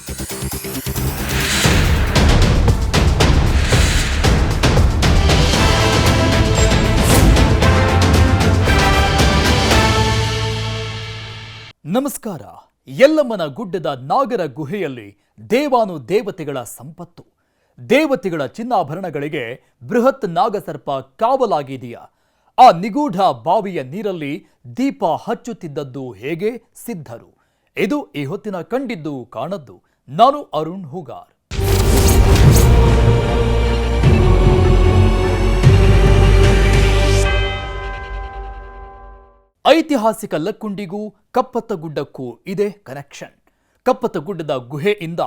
ನಮಸ್ಕಾರ. ಯಲ್ಲಮ್ಮನ ಗುಡ್ಡದ ನಾಗರ ಗುಹೆಯಲ್ಲಿ ದೇವಾನು ದೇವತೆಗಳ ಸಂಪತ್ತು. ದೇವತೆಗಳ ಚಿನ್ನಾಭರಣಗಳಿಗೆ ಬೃಹತ್ ನಾಗಸರ್ಪ ಕಾವಲಾಗಿದೆಯಾ? ಆ ನಿಗೂಢ ಬಾವಿಯ ನೀರಲ್ಲಿ ದೀಪ ಹಚ್ಚುತ್ತಿದ್ದದ್ದು ಹೇಗೆ ಸಿದ್ಧರು? ಇದು ಈ ಹೊತ್ತಿನ ಕಂಡಿದ್ದು ಕಾಣದ್ದು. ನಾನು ಅರುಣ್ ಹೂಗಾರ್. ಐತಿಹಾಸಿಕ ಲಕ್ಕುಂಡಿಗೂ ಕಪ್ಪತ್ತಗುಡ್ಡಕ್ಕೂ ಇದೆ ಕನೆಕ್ಷನ್. ಕಪ್ಪತ್ತಗುಡ್ಡದ ಗುಹೆಯಿಂದ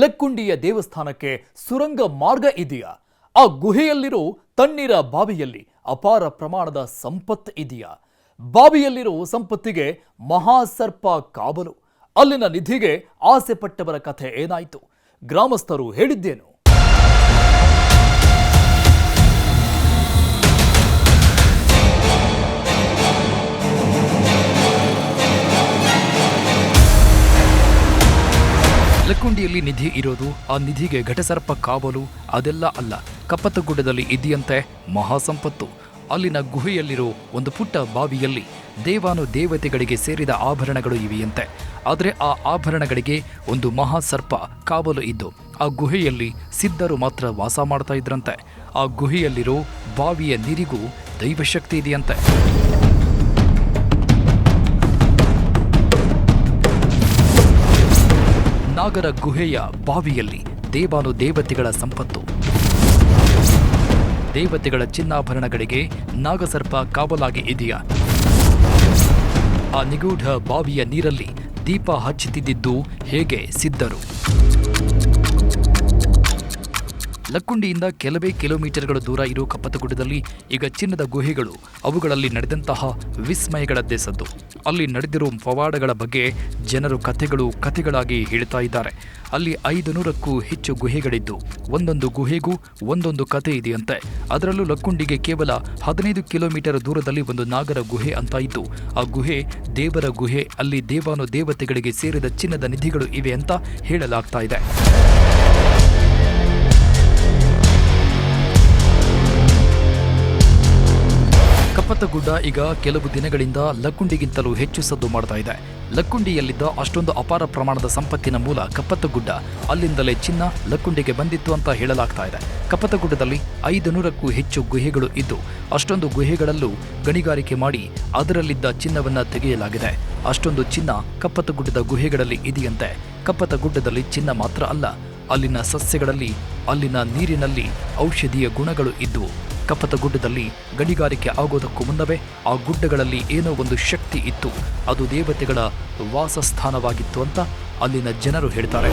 ಲಕ್ಕುಂಡಿಯ ದೇವಸ್ಥಾನಕ್ಕೆ ಸುರಂಗ ಮಾರ್ಗ ಇದೆಯಾ? ಆ ಗುಹೆಯಲ್ಲಿರೋ ತಣ್ಣೀರ ಬಾವಿಯಲ್ಲಿ ಅಪಾರ ಪ್ರಮಾಣದ ಸಂಪತ್ತು ಇದೆಯಾ? ಬಾವಿಯಲ್ಲಿರೋ ಸಂಪತ್ತಿಗೆ ಮಹಾಸರ್ಪ ಕಾವಲು. ಅಲ್ಲಿನ ನಿಧಿಗೆ ಆಸೆ ಪಟ್ಟವರ ಕಥೆ ಏನಾಯಿತು? ಗ್ರಾಮಸ್ಥರು ಹೇಳಿದ್ದೇನು? ಲಕ್ಕುಂಡಿಯಲ್ಲಿ ನಿಧಿ ಇರೋದು, ಆ ನಿಧಿಗೆ ಘಟಸರ್ಪ ಕಾವಲು ಅದೆಲ್ಲ ಅಲ್ಲ. ಕಪ್ಪತ್ತಗುಡ್ಡದಲ್ಲಿ ಇದೆಯಂತೆ ಮಹಾಸಂಪತ್ತು. ಅಲ್ಲಿನ ಗುಹೆಯಲ್ಲಿರೋ ಒಂದು ಪುಟ್ಟ ಬಾವಿಯಲ್ಲಿ ದೇವಾನು ದೇವತೆಗಳಿಗೆ ಸೇರಿದ ಆಭರಣಗಳು ಇವೆಯಂತೆ. ಆದರೆ ಆ ಆಭರಣಗಳಿಗೆ ಒಂದು ಮಹಾಸರ್ಪ ಕಾವಲು ಇದ್ದು ಆ ಗುಹೆಯಲ್ಲಿ ಸಿದ್ಧರು ಮಾತ್ರ ವಾಸ ಮಾಡ್ತಾ ಇದ್ರಂತೆ. ಆ ಗುಹೆಯಲ್ಲಿರೋ ಬಾವಿಯ ನೀರಿಗೂ ದೈವಶಕ್ತಿ ಇದೆಯಂತೆ. ನಾಗರ ಗುಹೆಯ ಬಾವಿಯಲ್ಲಿ ದೇವಾನು ದೇವತೆಗಳ ಸಂಪತ್ತು. ದೇವತೆಗಳ ಚಿನ್ನಾಭರಣಗಳಿಗೆ ನಾಗಸರ್ಪ ಕಾವಲಾಗಿ ಇದೆಯಾ? ಆ ನಿಗೂಢ ಬಾವಿಯ ನೀರಲ್ಲಿ ದೀಪ ಹಚ್ಚುತ್ತಿದ್ದು ಹೇಗೆ ಸಿದ್ಧರು? ಲಕ್ಕುಂಡಿಯಿಂದ ಕೆಲವೇ ಕಿಲೋಮೀಟರ್ಗಳ ದೂರ ಇರೋ ಕಪ್ಪತ್ತಗುಡ್ಡದಲ್ಲಿ ಈಗ ಚಿನ್ನದ ಗುಹೆಗಳು, ಅವುಗಳಲ್ಲಿ ನಡೆದಂತಹ ವಿಸ್ಮಯಗಳದ್ದೇ ಸದ್ದು. ಅಲ್ಲಿ ನಡೆದಿರೋ ಪವಾಡಗಳ ಬಗ್ಗೆ ಜನರು ಕಥೆಗಳಾಗಿ ಹೇಳ್ತಾ ಇದ್ದಾರೆ. ಅಲ್ಲಿ 500ಕ್ಕೂ ಹೆಚ್ಚು ಗುಹೆಗಳಿದ್ದು ಒಂದೊಂದು ಗುಹೆಗೂ ಒಂದೊಂದು ಕಥೆ ಇದೆಯಂತೆ. ಅದರಲ್ಲೂ ಲಕ್ಕುಂಡಿಗೆ ಕೇವಲ 15 ಕಿಲೋಮೀಟರ್ ದೂರದಲ್ಲಿ ಒಂದು ನಾಗರ ಗುಹೆ ಅಂತ ಇದ್ದು ಆ ಗುಹೆ ದೇವರ ಗುಹೆ. ಅಲ್ಲಿ ದೇವಾನು ದೇವತೆಗಳಿಗೆ ಸೇರಿದ ಚಿನ್ನದ ನಿಧಿಗಳು ಇವೆ ಅಂತ ಹೇಳಲಾಗ್ತಾ ಇದೆ. ಕಪ್ಪತ್ತಗುಡ್ಡ ಈಗ ಕೆಲವು ದಿನಗಳಿಂದ ಲಕ್ಕುಂಡಿಗಿಂತಲೂ ಹೆಚ್ಚು ಸದ್ದು ಮಾಡ್ತಾ ಇದೆ. ಲಕ್ಕುಂಡಿಯಲ್ಲಿದ್ದ ಅಷ್ಟೊಂದು ಅಪಾರ ಪ್ರಮಾಣದ ಸಂಪತ್ತಿನ ಮೂಲ ಕಪ್ಪತ್ತಗುಡ್ಡ. ಅಲ್ಲಿಂದಲೇ ಚಿನ್ನ ಲಕ್ಕುಂಡಿಗೆ ಬಂದಿತ್ತು ಅಂತ ಹೇಳಲಾಗ್ತಾ ಇದೆ. ಕಪ್ಪತ್ತಗುಡ್ಡದಲ್ಲಿ 500ಕ್ಕೂ ಹೆಚ್ಚು ಗುಹೆಗಳು ಇದ್ದು ಅಷ್ಟೊಂದು ಗುಹೆಗಳಲ್ಲೂ ಗಣಿಗಾರಿಕೆ ಮಾಡಿ ಅದರಲ್ಲಿದ್ದ ಚಿನ್ನವನ್ನ ತೆಗೆಯಲಾಗಿದೆ. ಅಷ್ಟೊಂದು ಚಿನ್ನ ಕಪ್ಪತ್ತಗುಡ್ಡದ ಗುಹೆಗಳಲ್ಲಿ ಇದೆಯಂತೆ. ಕಪ್ಪತ್ತಗುಡ್ಡದಲ್ಲಿ ಚಿನ್ನ ಮಾತ್ರ ಅಲ್ಲ, ಅಲ್ಲಿನ ಸಸ್ಯಗಳಲ್ಲಿ, ಅಲ್ಲಿನ ನೀರಿನಲ್ಲಿ ಔಷಧೀಯ ಗುಣಗಳು ಇದ್ದು ಕಪ್ಪತ್ತಗುಡ್ಡದಲ್ಲಿ ಗಣಿಗಾರಿಕೆ ಆಗೋದಕ್ಕೂ ಮುನ್ನವೇ ಆ ಗುಡ್ಡಗಳಲ್ಲಿ ಏನೋ ಒಂದು ಶಕ್ತಿ ಇತ್ತು. ಅದು ದೇವತೆಗಳ ವಾಸಸ್ಥಾನವಾಗಿತ್ತು ಅಂತ ಅಲ್ಲಿನ ಜನರು ಹೇಳ್ತಾರೆ.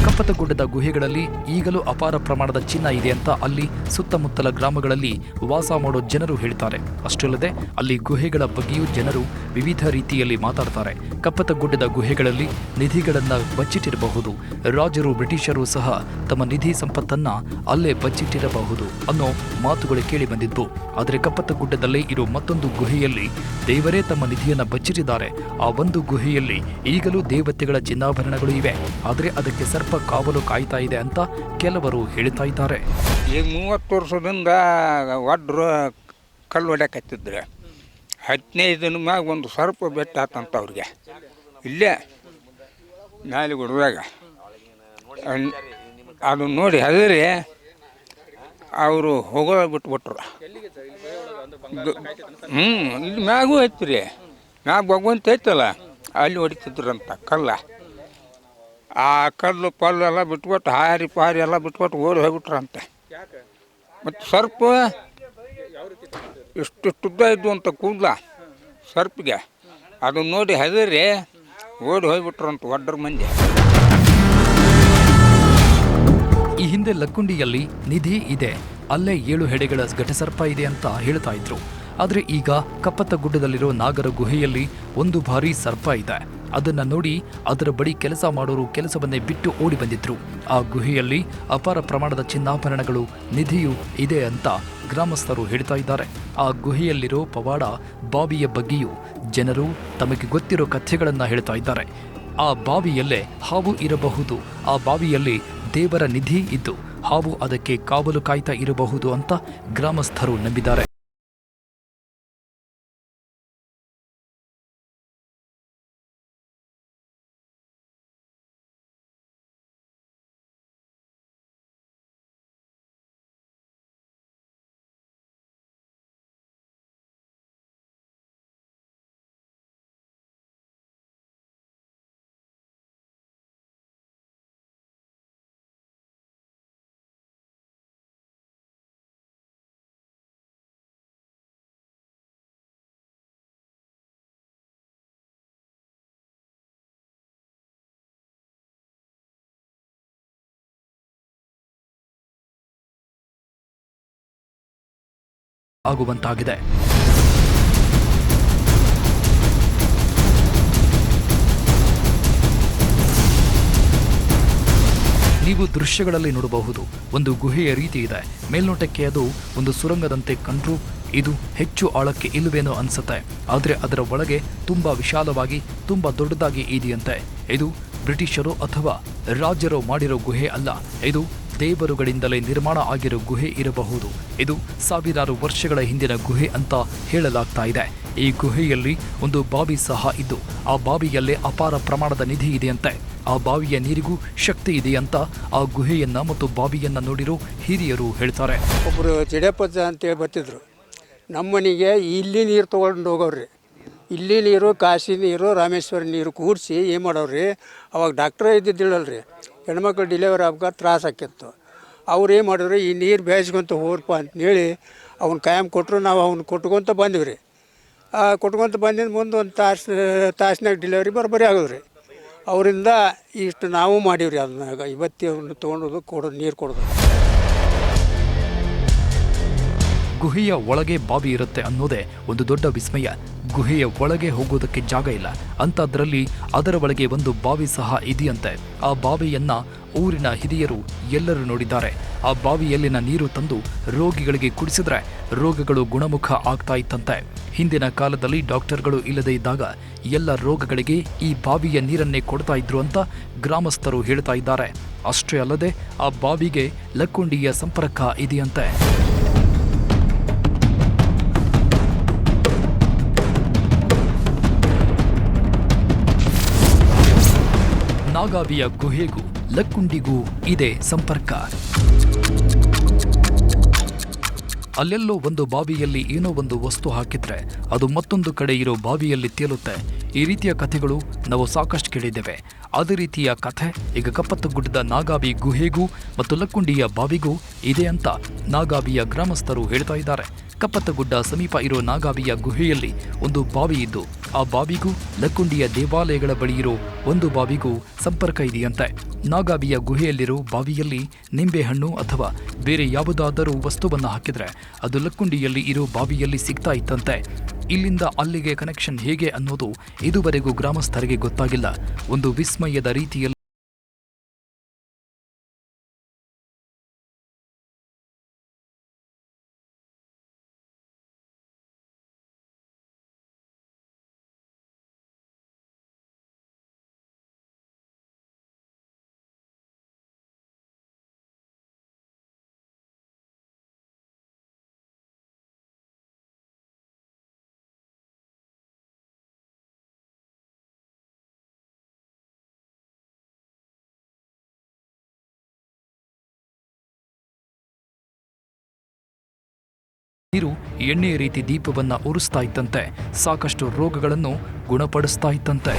ಕಪ್ಪತ್ತಗುಡ್ಡದ ಗುಹೆಗಳಲ್ಲಿ ಈಗಲೂ ಅಪಾರ ಪ್ರಮಾಣದ ಚಿನ್ನ ಇದೆ ಅಂತ ಅಲ್ಲಿ ಸುತ್ತಮುತ್ತಲ ಗ್ರಾಮಗಳಲ್ಲಿ ವಾಸ ಮಾಡೋ ಜನರು ಹೇಳ್ತಾರೆ. ಅಷ್ಟಲ್ಲದೆ ಅಲ್ಲಿ ಗುಹೆಗಳ ಬಗ್ಗೆಯೂ ಜನರು ವಿವಿಧ ರೀತಿಯಲ್ಲಿ ಮಾತಾಡ್ತಾರೆ. ಕಪ್ಪತ್ತಗುಡ್ಡದ ಗುಹೆಗಳಲ್ಲಿ ನಿಧಿಗಳನ್ನ ಬಚ್ಚಿಟ್ಟಿರಬಹುದು. ರಾಜರು, ಬ್ರಿಟಿಷರು ಸಹ ತಮ್ಮ ನಿಧಿ ಸಂಪತ್ತನ್ನ ಅಲ್ಲೇ ಬಚ್ಚಿಟ್ಟಿರಬಹುದು ಅನ್ನೋ ಮಾತುಗಳು ಕೇಳಿ ಬಂದಿದ್ದು. ಆದರೆ ಕಪ್ಪತ್ತಗುಡ್ಡದಲ್ಲೇ ಇರೋ ಮತ್ತೊಂದು ಗುಹೆಯಲ್ಲಿ ದೇವರೇ ತಮ್ಮ ನಿಧಿಯನ್ನ ಬಚ್ಚಿಟ್ಟಿದ್ದಾರೆ. ಆ ಒಂದು ಗುಹೆಯಲ್ಲಿ ಈಗಲೂ ದೇವತೆಗಳ ಚಿನ್ನಾಭರಣಗಳು ಇವೆ. ಆದರೆ ಅದಕ್ಕೆ ಸರ್ಪ ಕಾವಲು ಕಾಯ್ತಾ ಇದೆ ಅಂತ ಕೆಲವರು ಹೇಳ್ತಾ ಇದ್ದಾರೆ. ಈಗ 30 ವರ್ಷದಿಂದ ಒಡ್ರು ಕಲ್ಲು ಹೊಡ್ಯಾಕತ್ತಿದ್ರೆ 15 ದಿನ ಮ್ಯಾಗ ಒಂದು ಸರ್ಪ ಬೆಟ್ಟ ಆತಂತ ಅವ್ರಿಗೆ. ಇಲ್ಲೇ ನಾಳೆ ಗುಡ್ದಾಗ ಅದು ನೋಡಿ ಅದ್ರಿ ಅವರು ಹೋಗೋದು ಬಿಟ್ಬಿಟ್ರು. ಇಲ್ಲಿ ಮ್ಯಾಗೂ ಐತ್ರಿ, ಮ್ಯಾಗ ಭಗವಂತ ಐತಲ್ಲ ಅಲ್ಲಿ ಹೊಡಿತಿದ್ರಂತ ಕಲ್ಲ. ಆ ಕಲ್ಲು ಪಲ್ಲು ಎಲ್ಲ ಬಿಟ್ಬಿಟ್ಟು ಹಾರಿ ಪಾರಿ ಎಲ್ಲ ಬಿಟ್ಬಿಟ್ಟು ಓಡಿ ಹೋಗ್ಬಿಟ್ರಂತೆ. ಮತ್ತು ಸರ್ಪ ಇಷ್ಟುದ್ದ ಇದ್ದು ಅಂತ ಕೂದಲ ಸರ್ಪಿಗೆ ಅದನ್ನ ನೋಡಿ ಹೆದರಿ ಓಡಿ ಹೋಗ್ಬಿಟ್ರಂತ ಒಡ್ರ ಮಂದಿ. ಈ ಹಿಂದೆ ಲಕ್ಕುಂಡಿಯಲ್ಲಿ ನಿಧಿ ಇದೆ, ಅಲ್ಲೇ 7 ಹೆಡೆಗಳ ಘಟಸರ್ಪ ಇದೆ ಅಂತ ಹೇಳ್ತಾ ಇದ್ರು. ಆದರೆ ಈಗ ಕಪ್ಪತ್ತಗುಡ್ಡದಲ್ಲಿರೋ ನಾಗರ ಗುಹೆಯಲ್ಲಿ ಒಂದು ಭಾರಿ ಸರ್ಪ ಇದೆ. ಅದನ್ನ ನೋಡಿ ಅದರ ಬಳಿ ಕೆಲಸ ಮಾಡೋರು ಕೆಲಸವನ್ನೇ ಬಿಟ್ಟು ಓಡಿ ಬಂದಿದ್ರು. ಆ ಗುಹೆಯಲ್ಲಿ ಅಪಾರ ಪ್ರಮಾಣದ ಚಿನ್ನಾಭರಣಗಳು, ನಿಧಿಯೂ ಇದೆ ಅಂತ ಗ್ರಾಮಸ್ಥರು ಹೇಳ್ತಾ ಇದ್ದಾರೆ. ಆ ಗುಹೆಯಲ್ಲಿರೋ ಪವಾಡ ಬಾವಿಯ ಬಗ್ಗೆಯೂ ಜನರು ತಮಗೆ ಗೊತ್ತಿರೋ ಕಥೆಗಳನ್ನ ಹೇಳ್ತಾ ಇದ್ದಾರೆ. ಆ ಬಾವಿಯಲ್ಲೇ ಹಾವು ಇರಬಹುದು, ಆ ಬಾವಿಯಲ್ಲಿ ದೇವರ ನಿಧಿ ಇದ್ದು ಹಾವು ಅದಕ್ಕೆ ಕಾವಲು ಕಾಯ್ತಾ ಇರಬಹುದು ಅಂತ ಗ್ರಾಮಸ್ಥರು ನಂಬಿದ್ದಾರೆ. ಆಗುವಂತಾಗಿದೆ. ನೀವು ದೃಶ್ಯಗಳಲ್ಲಿ ನೋಡಬಹುದು, ಒಂದು ಗುಹೆಯ ರೀತಿ ಇದೆ. ಮೇಲ್ನೋಟಕ್ಕೆ ಅದು ಒಂದು ಸುರಂಗದಂತೆ ಕಂಡ್ರೂ ಇದು ಹೆಚ್ಚು ಆಳಕ್ಕೆ ಇಲ್ಲವೇನೋ ಅನ್ಸುತ್ತೆ. ಆದರೆ ಅದರ ಒಳಗೆ ತುಂಬಾ ವಿಶಾಲವಾಗಿ, ತುಂಬಾ ದೊಡ್ಡದಾಗಿ ಇದೆಯಂತೆ. ಇದು ಬ್ರಿಟಿಷರು ಅಥವಾ ರಾಜರು ಮಾಡಿರೋ ಗುಹೆ ಅಲ್ಲ, ಇದು ದೇವರುಗಳಿಂದಲೇ ನಿರ್ಮಾಣ ಆಗಿರೋ ಗುಹೆ ಇರಬಹುದು. ಇದು ಸಾವಿರಾರು ವರ್ಷಗಳ ಹಿಂದಿನ ಗುಹೆ ಅಂತ ಹೇಳಲಾಗ್ತಾ ಇದೆ. ಈ ಗುಹೆಯಲ್ಲಿ ಒಂದು ಬಾವಿ ಸಹ ಇದ್ದು ಆ ಬಾವಿಯಲ್ಲೇ ಅಪಾರ ಪ್ರಮಾಣದ ನಿಧಿ ಇದೆಯಂತೆ. ಆ ಬಾವಿಯ ನೀರಿಗೂ ಶಕ್ತಿ ಇದೆಯಂತ ಆ ಗುಹೆಯನ್ನ ಮತ್ತು ಬಾವಿಯನ್ನ ನೋಡಿರೋ ಹಿರಿಯರು ಹೇಳ್ತಾರೆ. ಒಬ್ಬರು ಜಡೇಪಜ್ಜ ಅಂತೇಳಿ ಬರ್ತಿದ್ರು. ನಮ್ಮ ಮನೆಗೆ ಇಲ್ಲಿ ನೀರು ತೊಗೊಂಡು ಹೋಗೋವ್ರಿ. ಇಲ್ಲಿ ನೀರು, ಕಾಶಿ ನೀರು, ರಾಮೇಶ್ವರ ನೀರು ಕೂಡಿಸಿ ಏನು ಮಾಡೋವ್ರಿ, ಅವಾಗ ಡಾಕ್ಟ್ರೇ ಇದ್ದಿದ್ದಿಲ್ಲಲ್ರಿ, ಹೆಣ್ಮಕ್ಳು ಡಿಲಿವರಿ ಆಗ್ಬೇಕಾದ್ರೆ ತ್ರಾಸ ಆಕಿತ್ತು. ಅವ್ರು ಏನು ಮಾಡಿದ್ರು, ಈ ನೀರು ಬೇಯಿಸ್ಕೊಂತ ಹೋಗ್ರಪ್ಪ ಅಂತೇಳಿ ಅವ್ನ ಕಾಯಂ ಕೊಟ್ಟರು. ನಾವು ಅವ್ನು ಕೊಟ್ಕೊತ ಬಂದಿವಿ ರೀ. ಕೊಟ್ಕೊತ ಬಂದಿಂದ ಮುಂದೆ ಒಂದು ತಾಸಿನಾಗ ಡಿಲಿವರಿ ಬರೋಬ್ಬರಿ ಆಗೋದ್ರಿ. ಅವರಿಂದ ಇಷ್ಟು ನಾವು ಮಾಡೀವ್ರಿ. ಅದನ್ನ ಇವತ್ತು ತೊಗೊಂಡು ಕೊಡೋದು, ನೀರು ಕೊಡೋದು. ಗುಹೆಯ ಒಳಗೆ ಬಾವಿ ಇರುತ್ತೆ ಅನ್ನೋದೇ ಒಂದು ದೊಡ್ಡ ವಿಸ್ಮಯ. ಗುಹೆಯ ಒಳಗೆ ಹೋಗೋದಕ್ಕೆ ಜಾಗ ಇಲ್ಲ ಅಂಥದ್ರಲ್ಲಿ ಅದರ ಒಳಗೆ ಒಂದು ಬಾವಿ ಸಹ ಇದೆಯಂತೆ. ಆ ಬಾವಿಯನ್ನ ಊರಿನ ಹಿರಿಯರು ಎಲ್ಲರೂ ನೋಡಿದ್ದಾರೆ. ಆ ಬಾವಿಯಲ್ಲಿನ ನೀರು ತಂದು ರೋಗಿಗಳಿಗೆ ಕುಡಿಸಿದ್ರೆ ರೋಗಗಳು ಗುಣಮುಖ ಆಗ್ತಾ ಇತ್ತಂತೆ. ಹಿಂದಿನ ಕಾಲದಲ್ಲಿ ಡಾಕ್ಟರ್ಗಳು ಇಲ್ಲದೇ ಇದ್ದಾಗ ಎಲ್ಲ ರೋಗಗಳಿಗೆ ಈ ಬಾವಿಯ ನೀರನ್ನೇ ಕೊಡ್ತಾ ಇದ್ರು ಅಂತ ಗ್ರಾಮಸ್ಥರು ಹೇಳ್ತಾ ಇದ್ದಾರೆ. ಅಷ್ಟೇ ಅಲ್ಲದೆ ಆ ಬಾವಿಗೆ ಲಕ್ಕುಂಡಿಯ ಸಂಪರ್ಕ ಇದೆಯಂತೆ. ನಾಗಾವಿಯ ಗುಹೆಗೂ ಲಕ್ಕುಂಡಿಗೂ ಇದೆ ಸಂಪರ್ಕ. ಅಲ್ಲೆಲ್ಲೋ ಒಂದು ಬಾವಿಯಲ್ಲಿ ಏನೋ ಒಂದು ವಸ್ತು ಹಾಕಿದ್ರೆ ಅದು ಮತ್ತೊಂದು ಕಡೆ ಇರೋ ಬಾವಿಯಲ್ಲಿ ತೇಲುತ್ತೆ. ಈ ರೀತಿಯ ಕಥೆಗಳು ನಾವು ಸಾಕಷ್ಟು ಕೇಳಿದ್ದೇವೆ. ಅದೇ ರೀತಿಯ ಕಥೆ ಈಗ ಕಪ್ಪತ್ತಗುಡ್ಡದ ನಾಗಾವಿ ಗುಹೆಗೂ ಮತ್ತು ಲಕ್ಕುಂಡಿಯ ಬಾವಿಗೂ ಇದೆ ಅಂತ ನಾಗಾವಿಯ ಗ್ರಾಮಸ್ಥರು ಹೇಳ್ತಾ ಇದ್ದಾರೆ. ಕಪ್ಪತ್ತಗುಡ್ಡ ಸಮೀಪ ಇರೋ ನಾಗಾವಿಯ ಗುಹೆಯಲ್ಲಿ ಒಂದು ಬಾವಿ ಇದ್ದು ಆ ಬಾವಿಗೂ ಲಕ್ಕುಂಡಿಯ ದೇವಾಲಯಗಳ ಬಳಿ ಇರೋ ಒಂದು ಬಾವಿಗೂ ಸಂಪರ್ಕ ಇದೆಯಂತೆ. ನಾಗಾವಿಯ ಗುಹೆಯಲ್ಲಿರೋ ಬಾವಿಯಲ್ಲಿ ನಿಂಬೆಹಣ್ಣು ಅಥವಾ ಬೇರೆ ಯಾವುದಾದರೂ ವಸ್ತುವನ್ನು ಹಾಕಿದ್ರೆ ಅದು ಲಕ್ಕುಂಡಿಯಲ್ಲಿ ಇರೋ ಬಾವಿಯಲ್ಲಿ ಸಿಗ್ತಾ ಇತ್ತಂತೆ. ಇಲ್ಲಿಂದ ಅಲ್ಲಿಗೆ ಕನೆಕ್ಷನ್ ಹೇಗೆ ಅನ್ನೋದು ಇದುವರೆಗೂ ಗ್ರಾಮಸ್ಥರಿಗೆ ಗೊತ್ತಾಗಿಲ್ಲ. ಒಂದು ವಿಸ್ಮಯದ ರೀತಿಯಲ್ಲಿ ನೀರು ಎಣ್ಣೆಯ ರೀತಿ ದೀಪವನ್ನ ಉರಿಸ್ತಾ ಇತ್ತಂತೆ. ಸಾಕಷ್ಟು ರೋಗಗಳನ್ನು ಗುಣಪಡಿಸ್ತಾ ಇತ್ತಂತೆ.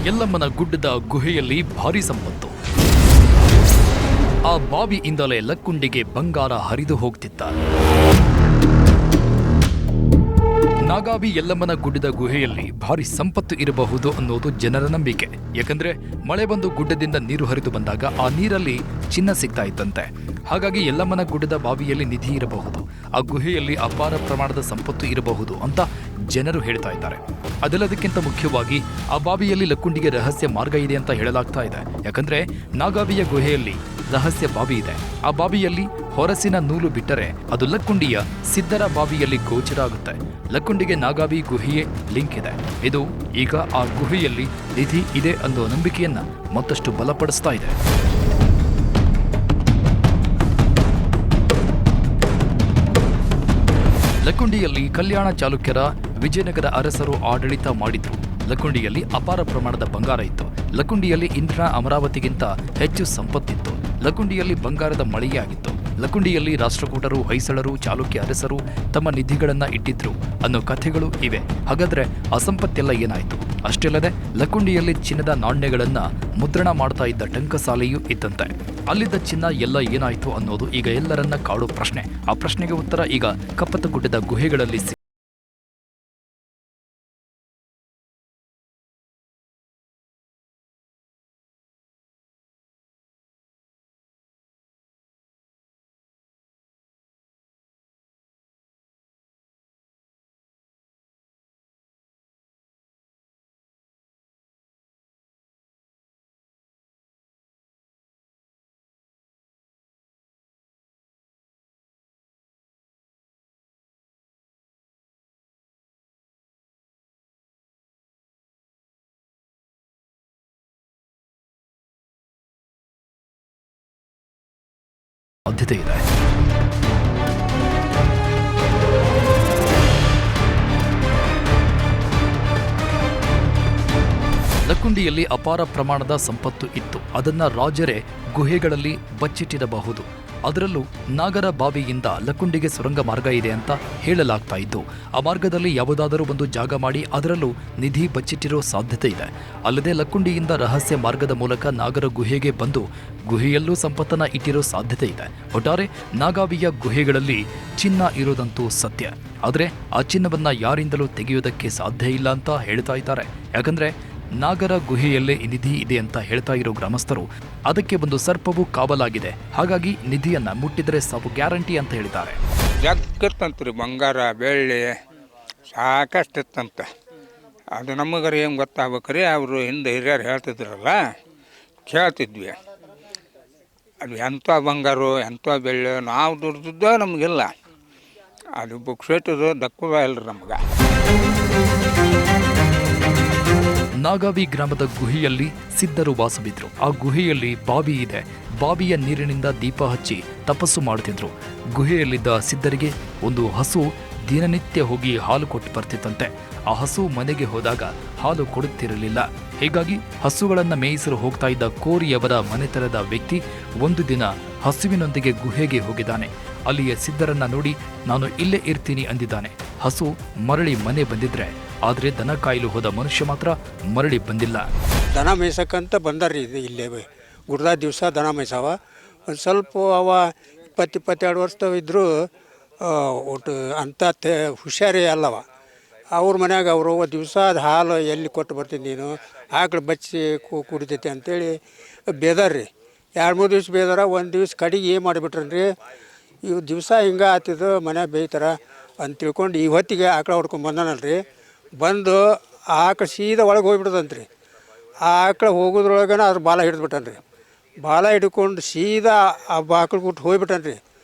ಯಲ್ಲಮ್ಮನ ಗುಡ್ಡದ ಗುಹೆಯಲ್ಲಿ ಭಾರಿ ಸಂಪತ್ತು. ಆ ಬಾವಿಯಿಂದಲೇ ಲಕ್ಕುಂಡಿಗೆ ಬಂಗಾರ ಹರಿದು ಹೋಗ್ತಿತ್ತ. ನಾಗಾವಿ ಯಲ್ಲಮ್ಮನ ಗುಡ್ಡದ ಗುಹೆಯಲ್ಲಿ ಭಾರಿ ಸಂಪತ್ತು ಇರಬಹುದು ಅನ್ನೋದು ಜನರ ನಂಬಿಕೆ. ಯಾಕಂದ್ರೆ ಮಳೆ ಬಂದು ಗುಡ್ಡದಿಂದ ನೀರು ಹರಿದು ಬಂದಾಗ ಆ ನೀರಲ್ಲಿ ಚಿನ್ನ ಸಿಗ್ತಾ ಇತ್ತಂತೆ. ಹಾಗಾಗಿ ಯಲ್ಲಮ್ಮನ ಗುಡ್ಡದ ಬಾವಿಯಲ್ಲಿ ನಿಧಿ ಇರಬಹುದು, ಆ ಗುಹೆಯಲ್ಲಿ ಅಪಾರ ಪ್ರಮಾಣದ ಸಂಪತ್ತು ಇರಬಹುದು ಅಂತ ಜನರು ಹೇಳ್ತಾ ಇದ್ದಾರೆ. ಅದೆಲ್ಲದಕ್ಕಿಂತ ಮುಖ್ಯವಾಗಿ ಆ ಬಾವಿಯಲ್ಲಿ ಲಕ್ಕುಂಡಿಗೆ ರಹಸ್ಯ ಮಾರ್ಗ ಇದೆ ಅಂತ ಹೇಳಲಾಗ್ತಾ ಇದೆ. ಯಾಕಂದ್ರೆ ನಾಗಾವಿಯ ಗುಹೆಯಲ್ಲಿ ರಹಸ್ಯ ಬಾವಿ ಇದೆ. ಆ ಬಾವಿಯಲ್ಲಿ ಹೊರಸಿನ ನೂಲು ಬಿಟ್ಟರೆ ಅದು ಲಕ್ಕುಂಡಿಯ ಸಿದ್ದರ ಬಾವಿಯಲ್ಲಿ ಗೋಚರ ಆಗುತ್ತೆ. ಲಕ್ಕುಂಡಿಗೆ ನಾಗಾವಿ ಗುಹೆಯೇ ಲಿಂಕ್ ಇದೆ. ಇದು ಈಗ ಆ ಗುಹೆಯಲ್ಲಿ ನಿಧಿ ಇದೆ ಅನ್ನೋ ನಂಬಿಕೆಯನ್ನ ಮತ್ತಷ್ಟು ಬಲಪಡಿಸ್ತಾ ಇದೆ. ಲಕ್ಕುಂಡಿಯಲ್ಲಿ ಕಲ್ಯಾಣ ಚಾಲುಕ್ಯರ ವಿಜಯನಗರ ಅರಸರು ಆಡಳಿತ ಮಾಡಿದ್ರು. ಲಕ್ಕುಂಡಿಯಲ್ಲಿ ಅಪಾರ ಪ್ರಮಾಣದ ಬಂಗಾರ ಇತ್ತು. ಲಕ್ಕುಂಡಿಯಲ್ಲಿ ಇಂದಿನ ಅಮರಾವತಿಗಿಂತ ಹೆಚ್ಚು ಸಂಪತ್ತಿತ್ತು. ಲಕ್ಕುಂಡಿಯಲ್ಲಿ ಬಂಗಾರದ ಮಳೆಯೇ ಆಗಿತ್ತು. ಲಕ್ಕುಂಡಿಯಲ್ಲಿ ರಾಷ್ಟ್ರಕೂಟರು, ಹೊಯ್ಸಳರು, ಚಾಲುಕ್ಯ ಅರಸರು ತಮ್ಮ ನಿಧಿಗಳನ್ನ ಇಟ್ಟಿದ್ರು ಅನ್ನೋ ಕಥೆಗಳು ಇವೆ. ಹಾಗಾದ್ರೆ ಆ ಸಂಪತ್ತೆಲ್ಲ ಏನಾಯಿತು? ಅಷ್ಟೇ ಅಲ್ಲದೆ ಲಕ್ಕುಂಡಿಯಲ್ಲಿ ಚಿನ್ನದ ನಾಣ್ಯಗಳನ್ನ ಮುದ್ರಣ ಮಾಡ್ತಾ ಇದ್ದ ಟಂಕಸಾಲೆಯೂ ಇತ್ತಂತೆ. ಅಲ್ಲಿದ್ದ ಚಿನ್ನ ಎಲ್ಲ ಏನಾಯಿತು ಅನ್ನೋದು ಈಗ ಎಲ್ಲರನ್ನ ಕಾಡೋ ಪ್ರಶ್ನೆ. ಆ ಪ್ರಶ್ನೆಗೆ ಉತ್ತರ ಈಗ ಕಪ್ಪತ್ತಗುಡ್ಡದ ಗುಹೆಗಳಲ್ಲಿ ಸಾಧ್ಯತೆ ಇದೆ. ಲಕ್ಕುಂಡಿಯಲ್ಲಿ ಅಪಾರ ಪ್ರಮಾಣದ ಸಂಪತ್ತು ಇತ್ತು. ಅದನ್ನ ರಾಜರೇ ಗುಹೆಗಳಲ್ಲಿ ಬಚ್ಚಿಟ್ಟಿರಬಹುದು. ಅದರಲ್ಲೂ ನಾಗರ ಬಾವಿಯಿಂದ ಲಕ್ಕುಂಡಿಗೆ ಸುರಂಗ ಮಾರ್ಗ ಇದೆ ಅಂತ ಹೇಳಲಾಗ್ತಾ ಇದ್ದು, ಆ ಮಾರ್ಗದಲ್ಲಿ ಯಾವುದಾದರೂ ಒಂದು ಜಾಗ ಮಾಡಿ ಅದರಲ್ಲೂ ನಿಧಿ ಬಚ್ಚಿಟ್ಟಿರೋ ಸಾಧ್ಯತೆ ಇದೆ. ಅಲ್ಲದೆ ಲಕ್ಕುಂಡಿಯಿಂದ ರಹಸ್ಯ ಮಾರ್ಗದ ಮೂಲಕ ನಾಗರ ಗುಹೆಗೆ ಬಂದು ಗುಹೆಯಲ್ಲೂ ಸಂಪತ್ತನ್ನ ಇಟ್ಟಿರೋ ಸಾಧ್ಯತೆ ಇದೆ. ಒಟ್ಟಾರೆ ನಾಗಾವಿಯ ಗುಹೆಗಳಲ್ಲಿ ಚಿನ್ನ ಇರೋದಂತೂ ಸತ್ಯ. ಆದರೆ ಆ ಚಿನ್ನವನ್ನ ಯಾರಿಂದಲೂ ತೆಗೆಯೋದಕ್ಕೆ ಸಾಧ್ಯ ಇಲ್ಲ ಅಂತ ಹೇಳ್ತಾ ಇದ್ದಾರೆ. ಯಾಕಂದ್ರೆ ನಾಗರ ಗುಹೆಯಲ್ಲೇ ನಿಧಿ ಇದೆ ಅಂತ ಹೇಳ್ತಾ ಇರೋ ಗ್ರಾಮಸ್ಥರು ಅದಕ್ಕೆ ಒಂದು ಸರ್ಪವು ಕಾವಲಾಗಿದೆ. ಹಾಗಾಗಿ ನಿಧಿಯನ್ನ ಮುಟ್ಟಿದ್ರೆ ಸಾವು ಗ್ಯಾರಂಟಿ ಅಂತ ಹೇಳಿದ್ದಾರೆ. ಜಗ್ಗಿರ್ತಂತ್ರಿ ಬಂಗಾರ ಬೆಳ್ಳಿ ಸಾಕಷ್ಟು ಇತ್ತಂತ. ಅದು ನಮಗರ ಏನು ಗೊತ್ತಾಗ್ಬೇಕ್ರಿ, ಅವರು ಹಿಂದೆ ಹಿರಿಯರು ಹೇಳ್ತಿದ್ರಲ್ಲ, ಕೇಳ್ತಿದ್ವಿ. ಅದು ಎಂಥ ಬಂಗಾರು ಎಂಥ ಬೆಳ್ಳಿ ನಾವು ದುಡ್ದಿದ್ದ ನಮಗಿಲ್ಲ. ಅದು ಬುಕ್ಸೆಟ್ಟದು ದಕ್ಕುವ ಇಲ್ರಿ ನಮ್ಗೆ. ನಾಗಾವಿ ಗ್ರಾಮದ ಗುಹೆಯಲ್ಲಿ ಸಿದ್ಧರು ವಾಸವಿದ್ರು. ಆ ಗುಹೆಯಲ್ಲಿ ಬಾವಿ ಇದೆ. ಬಾವಿಯ ನೀರಿನಿಂದ ದೀಪ ಹಚ್ಚಿ ತಪಸ್ಸು ಮಾಡುತ್ತಿದ್ರು. ಗುಹೆಯಲ್ಲಿದ್ದ ಸಿದ್ಧರಿಗೆ ಒಂದು ಹಸು ದಿನನಿತ್ಯ ಹೋಗಿ ಹಾಲು ಕೊಟ್ಟು ಬರ್ತಿತ್ತಂತೆ. ಆ ಹಸು ಮನೆಗೆ ಹೋದಾಗ ಹಾಲು ಕೊಡುತ್ತಿರಲಿಲ್ಲ. ಹೀಗಾಗಿ ಹಸುಗಳನ್ನು ಮೇಯಿಸಲು ಹೋಗ್ತಾ ಇದ್ದ ಕೋರಿಯವರ ಮನೆತನದ ವ್ಯಕ್ತಿ ಒಂದು ದಿನ ಹಸುವಿನೊಂದಿಗೆ ಗುಹೆಗೆ ಹೋಗಿದ್ದಾನೆ. ಅಲ್ಲಿಯ ಸಿದ್ಧರನ್ನ ನೋಡಿ ನಾನು ಇಲ್ಲೇ ಇರ್ತೀನಿ ಅಂದಿದ್ದಾನೆ. ಹಸು ಮರಳಿ ಮನೆ ಬಂದಿದ್ರೆ, ಆದರೆ ದನ ಕಾಯಲು ಹೋದ ಮನುಷ್ಯ ಮಾತ್ರ ಮರಳಿ ಬಂದಿಲ್ಲ. ದನ ಮೇಯ್ಸಕ್ಕಂತ ಬಂದಾರ್ರಿ ಇಲ್ಲೇ ಗುಡ್ದಾಗ ದಿವಸ ದನ ಮೇಯ್ಸವ. ಒಂದು ಸ್ವಲ್ಪ ಅವ 20-22 ವರ್ಷದವ ಇದ್ದರೂ ಒಟ್ಟು ಅಂಥ ಹುಷಾರೇ ಅಲ್ಲವ. ಅವ್ರ ಮನ್ಯಾಗ ಅವರು ದಿವಸ ಅದು ಹಾಲು ಎಲ್ಲಿ ಕೊಟ್ಟು ಬರ್ತೀನಿ ನೀನು, ಆಕಳು ಬಚ್ಚಿ ಕುಡಿತೈತಿ ಅಂತೇಳಿ ಬೇದಾರ್ರಿ. 2-3 ದಿವ್ಸ ಬೇದಾರ. ಒಂದು ದಿವ್ಸ ಕಡೆಗೆ ಏನು ಮಾಡಿಬಿಟ್ರನ್ರಿ, ಇವು ದಿವಸ ಹಿಂಗೆ ಆತಿದ್ದು ಮನ್ಯಾಗ ಬೇಯ್ತಾರ ಅಂತ ತಿಳ್ಕೊಂಡು ಈ ಹೊತ್ತಿಗೆ ಆಕಳ ಹೊಡ್ಕೊಂಡು ಬಂದಾನಲ್ರಿ. ಬಂದು ಆಕಳ ಸೀದಾ ಒಳಗೆ ಹೋಗ್ಬಿಡ್ತಂತ್ರಿ. ಆ ಆಕಳ ಹೋಗೋದ್ರೊಳಗನ ಅದ್ರ ಬಾಲ ಹಿಡಿದ್ಬಿಟ್ಟನ್ರಿ. ಬಾಲ ಹಿಡ್ಕೊಂಡು ಸೀದಾ ಆ ಆಕಳು ಬಿಟ್ಟು ಹೋಗ್ಬಿಟ್ಟನ್ರಿ.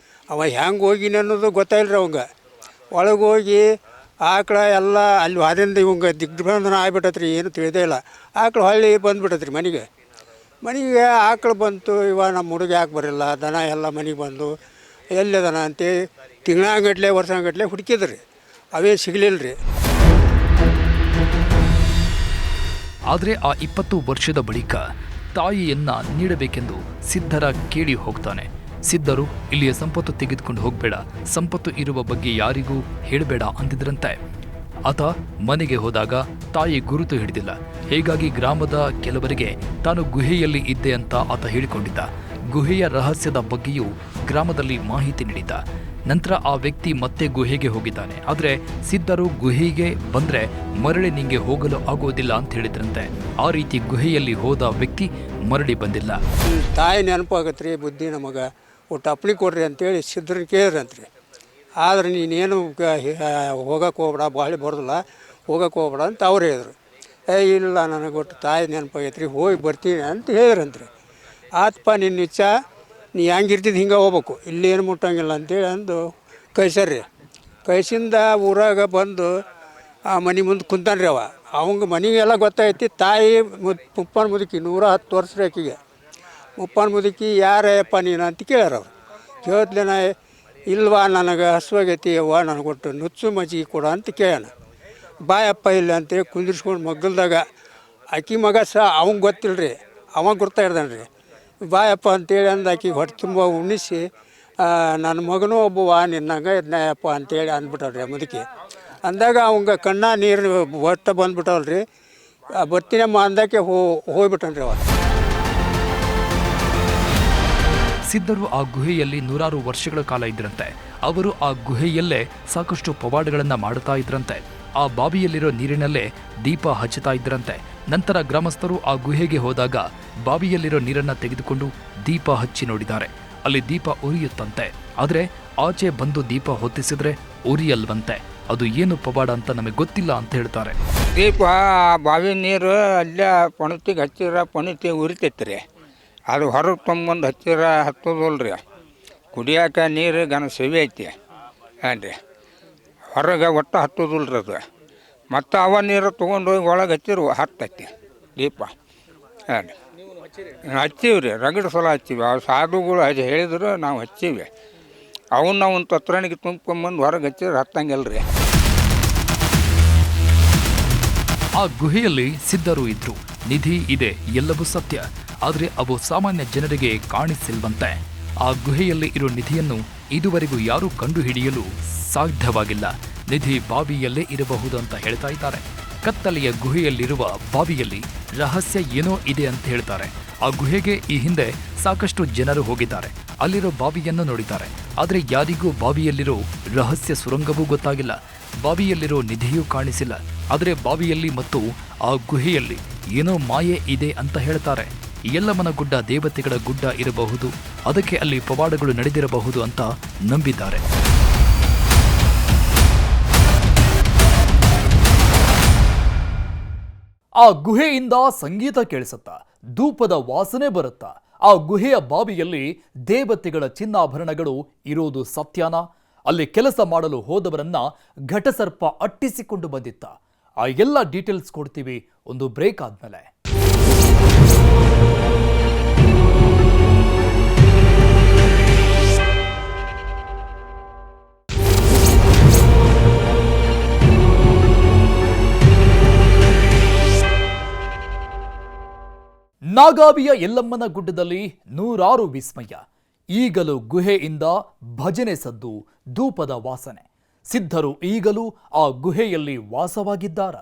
ಅವ ಹೆಂಗೆ ಹೋಗಿನಿ ಅನ್ನೋದು ಗೊತ್ತಾಯಿಲ್ರಿ ಅವಂಗೆ. ಒಳಗೆ ಹೋಗಿ ಆಕಳ ಎಲ್ಲ ಅಲ್ಲಿ ವಾದಿಂದ ಇವಂಗೆ ದಿಗ್ಬಂಧನ ಆಗ್ಬಿಟ್ಟತ್ರಿ. ಏನು ತಿಳಿದೇ ಇಲ್ಲ. ಆಕಳು ಹೊಳ್ಳಿ ಬಂದುಬಿಟ್ಟತ್ರಿ ಮನೆಗೆ. ಆಕಳು ಬಂತು. ಇವ ನಮ್ಮ ಹುಡುಗ ಯಾಕೆ ಬರಲ್ಲ, ದನ ಎಲ್ಲ ಮನೆಗೆ ಬಂದು ಎಲ್ಲದನ ಅಂತೇಳಿ ತಿಂಗಳಾಗಟ್ಲೆ ವರ್ಷಗಟ್ಲೆ ಹುಡುಕಿದ್ರಿ. ಅವೇ ಸಿಗಲಿಲ್ಲ ರೀ. ಆದರೆ ಆ 20 ವರ್ಷದ ಬಳಿಕ ತಾಯಿಯನ್ನ ನೀಡಬೇಕೆಂದು ಸಿದ್ಧರ ಕೇಳಿ ಹೋಗ್ತಾನೆ. ಸಿದ್ಧರು ಇಲ್ಲಿಯ ಸಂಪತ್ತು ತೆಗೆದುಕೊಂಡು ಹೋಗಬೇಡ, ಸಂಪತ್ತು ಇರುವ ಬಗ್ಗೆ ಯಾರಿಗೂ ಹೇಳಬೇಡ ಅಂದಿದ್ರಂತೆ. ಆತ ಮನೆಗೆ ಹೋದಾಗ ತಾಯಿ ಗುರುತು ಹಿಡಿದಿಲ್ಲ. ಹೀಗಾಗಿ ಗ್ರಾಮದ ಕೆಲವರಿಗೆ ತಾನು ಗುಹೆಯಲ್ಲಿ ಇದ್ದೆ ಅಂತ ಆತ ಹೇಳಿಕೊಂಡಿದ್ದ. ಗುಹೆಯ ರಹಸ್ಯದ ಬಗ್ಗೆಯೂ ಗ್ರಾಮದಲ್ಲಿ ಮಾಹಿತಿ ನೀಡಿದ್ದ. ನಂತರ ಆ ವ್ಯಕ್ತಿ ಮತ್ತೆ ಗುಹೆಗೆ ಹೋಗಿದ್ದಾನೆ. ಆದರೆ ಸಿದ್ಧರು ಗುಹೆಗೆ ಬಂದ್ರೆ ಮರಳಿ ನಿಂಗೆ ಹೋಗಲು ಆಗೋದಿಲ್ಲ ಅಂತ ಹೇಳಿದ್ರಂತೆ. ಆ ರೀತಿ ಗುಹೆಯಲ್ಲಿ ಹೋದ ವ್ಯಕ್ತಿ ಮರಳಿ ಬಂದಿಲ್ಲ. ತಾಯಿ ನೆನಪಾಗತ್ತೆ ರೀ, ಬುದ್ಧಿ ನಮಗೆ ಒಟ್ಟು ಅಪ್ಲಿ ಕೊಡ್ರಿ ಅಂತೇಳಿ ಸಿದ್ಧರನ್ನ ಕೇಳಿದ್ರಂತ್ರಿ. ಆದ್ರೆ ನೀನೇನು ಹೋಗಕ್ಕೆ ಹೋಗ್ಬೇಡ, ಬಾಳೆ ಬರೋದಿಲ್ಲ, ಹೋಗಕ್ಕೆ ಹೋಗ್ಬೇಡ ಅಂತ ಅವ್ರು ಹೇಳಿದ್ರು. ಇಲ್ಲ ನನಗೆ ಒಟ್ಟು ತಾಯಿ ನೆನಪಾಗೈತ್ರಿ, ಹೋಗಿ ಬರ್ತೀನಿ ಅಂತ ಹೇಳಿದ್ರಂತ್ರಿ. ಆತಪ್ಪ ನಿನ್ನ ಇಚ್ಛ, ನೀ ಹೆಂಗಿರ್ತಿದ್ದು ಹಿಂಗೆ ಹೋಗ್ಬೇಕು, ಇಲ್ಲೇನು ಮುಟ್ಟಂಗಿಲ್ಲ ಅಂತೇಳಿ ಅಂದು ಕಳ್ಸ್ಯಾರ್ರಿ. ಕಳ್ಸಿಂದ ಊರಾಗ ಬಂದು ಆ ಮನೆ ಮುಂದೆ ಕುಂತಾನ್ರಿ. ಅವಂಗೆ ಮನೆಗೆಲ್ಲ ಗೊತ್ತಾಯ್ತಿ. ತಾಯಿ ಮುಪ್ಪನ ಮುದುಕಿ 110 ವರ್ಷ ಆಕಿಗೆ. ಮುಪ್ಪನ ಮುದುಕಿ ಯಾರಪ್ಪ ನೀನು ಅಂತ ಕೇಳ್ಯಾರ ಅವ್ರು. ಕೇಳಿದ್ಲೇನ, ಇಲ್ವಾ ನನಗೆ ಹಸುವಾಗೈತಿ ಅವ್ವ, ನನಗೆ ಒಟ್ಟು ನುಚ್ಚು ಮಜ್ಜಿಗೆ ಕೊಡ ಅಂತ ಕೇಳ್ಯಾನ. ಬಾಯಪ್ಪ ಇಲ್ಲ ಅಂತೇಳಿ ಕುಂದಿರ್ಸ್ಕೊಂಡು ಮಗ್ಗಲ್ದಾಗ ಆಕಿ ಮಗ ಅವಂಗೆ ಗೊತ್ತಿಲ್ಲ ರೀ, ಅವಾಗ ಗುರ್ತಾ ಹಿಡ್ದಾನ್ರಿ. ಬಾಯಪ್ಪ ಅಂತೇಳಿ ಅಂದು ಆಕಿಗೆ ಹೊಟ್ಟೆ ತುಂಬ ಉಣಿಸಿ, ನನ್ನ ಮಗನೂ ಒಬ್ಬವ ನಿನ್ನಂಗೆ ಇದನ್ನಯಪ್ಪ ಅಂತೇಳಿ ಅಂದ್ಬಿಟ್ಟವ್ರಿ ಮುದುಕಿ. ಅಂದಾಗ ಅವಂಗೆ ಕಣ್ಣ ನೀರು ಒಟ್ಟ ಬಂದ್ಬಿಟ್ಟವಲ್ರಿ. ಬರ್ತೀನಮ್ಮ ಅಂದಕ್ಕೆ ಹೋಗ್ಬಿಟ್ಟನ್ರಿ ಅವ. ಸಿದ್ಧರು ಆ ಗುಹೆಯಲ್ಲಿ 100 ವರ್ಷಗಳ ಕಾಲ ಇದ್ರಂತೆ. ಅವರು ಆ ಗುಹೆಯಲ್ಲೇ ಸಾಕಷ್ಟು ಪವಾಡಗಳನ್ನು ಮಾಡುತ್ತಾ ಇದ್ರಂತೆ. ಆ ಬಾವಿಯಲ್ಲಿರೋ ನೀರಿನಲ್ಲೇ ದೀಪ ಹಚ್ಚುತ್ತಾ ಇದ್ರಂತೆ. ನಂತರ ಗ್ರಾಮಸ್ಥರು ಆ ಗುಹೆಗೆ ಹೋದಾಗ ಬಾವಿಯಲ್ಲಿರೋ ನೀರನ್ನು ತೆಗೆದುಕೊಂಡು ದೀಪ ಹಚ್ಚಿ ನೋಡಿದ್ದಾರೆ. ಅಲ್ಲಿ ದೀಪ ಉರಿಯುತ್ತಂತೆ. ಆದರೆ ಆಚೆ ಬಂದು ದೀಪ ಹೊತ್ತಿಸಿದ್ರೆ ಉರಿಯಲ್ವಂತೆ. ಅದು ಏನು ಪವಾಡ ಅಂತ ನಮಗೆ ಗೊತ್ತಿಲ್ಲ ಅಂತ ಹೇಳ್ತಾರೆ. ದೀಪ ಬಾವಿ ನೀರು ಅಲ್ಲೇ ಪಣತಿಗೆ ಹಚ್ಚಿರ ಪಣತಿ ಉರಿತೈತೆ ರೀ. ಅದು ಹೊರಗೆ ತೊಗೊಂಬಂದು ಹಚ್ಚಿರ ಹತ್ತೋದಲ್ರಿ. ಕುಡಿಯೋಕೆ ನೀರು ಗನ ಸೇವೆ ಐತಿ ಏನ್ರಿ, ಹೊರಗೆ ಒಟ್ಟು ಹತ್ತೋದಿಲ್ರಿ ಅದು. ಮತ್ತು ಅವ ನೀರು ತೊಗೊಂಡೋಗಿ ಒಳಗೆ ಹಚ್ಚಿರು ಹತ್ತೈತಿ ದೀಪ. ಏನು ಹಚ್ಚೀವಿ ರೀ, ರಗಡ ಸಲ ಹಚ್ಚೀವಿ. ಆ ಸಾಧುಗಳು ಅದು ಹೇಳಿದ್ರು ನಾವು ಹಚ್ಚೀವಿ. ಅವನ್ನ ಒಂದು ತತ್ರಾಣಿಗೆ ತುಂಬ್ಕೊಂಬಂದು ಹೊರಗೆ ಹಚ್ಚಿದ್ರೆ ಹತ್ತಂಗಿಲ್ಲ ರೀ. ಆ ಗುಹೆಯಲ್ಲಿ ಸಿದ್ಧರು ಇದ್ರು, ನಿಧಿ ಇದೆ, ಎಲ್ಲವೂ ಸತ್ಯ. ಆದರೆ ಅವು ಸಾಮಾನ್ಯ ಜನರಿಗೆ ಕಾಣಿಸಿಲ್ವಂತೆ. ಆ ಗುಹೆಯಲ್ಲಿ ಇರೋ ನಿಧಿಯನ್ನು ಇದುವರೆಗೂ ಯಾರೂ ಕಂಡುಹಿಡಿಯಲು ಸಾಧ್ಯವಾಗಿಲ್ಲ. ನಿಧಿ ಬಾವಿಯಲ್ಲೇ ಇರಬಹುದು ಅಂತ ಹೇಳ್ತಾ ಇದ್ದಾರೆ. ಕತ್ತಲೆಯ ಗುಹೆಯಲ್ಲಿರುವ ಬಾವಿಯಲ್ಲಿ ರಹಸ್ಯ ಏನೋ ಇದೆ ಅಂತ ಹೇಳ್ತಾರೆ. ಆ ಗುಹೆಗೆ ಈ ಹಿಂದೆ ಸಾಕಷ್ಟು ಜನರು ಹೋಗಿದ್ದಾರೆ, ಅಲ್ಲಿರೋ ಬಾವಿಯನ್ನು ನೋಡಿದ್ದಾರೆ. ಆದರೆ ಯಾರಿಗೂ ಬಾವಿಯಲ್ಲಿರೋ ರಹಸ್ಯ ಸುರಂಗವೂ ಗೊತ್ತಾಗಿಲ್ಲ, ಬಾವಿಯಲ್ಲಿರೋ ನಿಧಿಯೂ ಕಾಣಿಸಿಲ್ಲ. ಆದರೆ ಬಾವಿಯಲ್ಲಿ ಮತ್ತು ಆ ಗುಹೆಯಲ್ಲಿ ಏನೋ ಮಾಯೆ ಇದೆ ಅಂತ ಹೇಳ್ತಾರೆ. ಯಲ್ಲಮ್ಮನ ಗುಡ್ಡ ದೇವತೆಗಳ ಗುಡ್ಡ ಇರಬಹುದು, ಅದಕ್ಕೆ ಅಲ್ಲಿ ಪವಾಡಗಳು ನಡೆದಿರಬಹುದು ಅಂತ ನಂಬಿದ್ದಾರೆ. ಆ ಗುಹೆಯಿಂದ ಸಂಗೀತ ಕೇಳಿಸುತ್ತಾ, ಧೂಪದ ವಾಸನೆ ಬರುತ್ತಾ? ಆ ಗುಹೆಯ ಬಾವಿಯಲ್ಲಿ ದೇವತೆಗಳ ಚಿನ್ನಾಭರಣಗಳು ಇರೋದು ಸತ್ಯಾನ? ಅಲ್ಲಿ ಕೆಲಸ ಮಾಡಲು ಹೋದವರನ್ನ ಘಟಸರ್ಪ ಅಟ್ಟಿಸಿಕೊಂಡು ಬಂದಿತ್ತ? ಆ ಎಲ್ಲ ಡೀಟೇಲ್ಸ್ ಕೊಡ್ತೀವಿ ಒಂದು ಬ್ರೇಕ್ ಆದ್ಮೇಲೆ. ನಾಗಾವಿಯ ಯಲ್ಲಮ್ಮನ ಗುಡ್ಡದಲ್ಲಿ 100 ವಿಸ್ಮಯ. ಈಗಲೂ ಗುಹೆಯಿಂದ ಭಜನೆ ಸದ್ದು, ಧೂಪದ ವಾಸನೆ. ಸಿದ್ಧರು ಈಗಲೂ ಆ ಗುಹೆಯಲ್ಲಿ ವಾಸವಾಗಿದ್ದಾರ?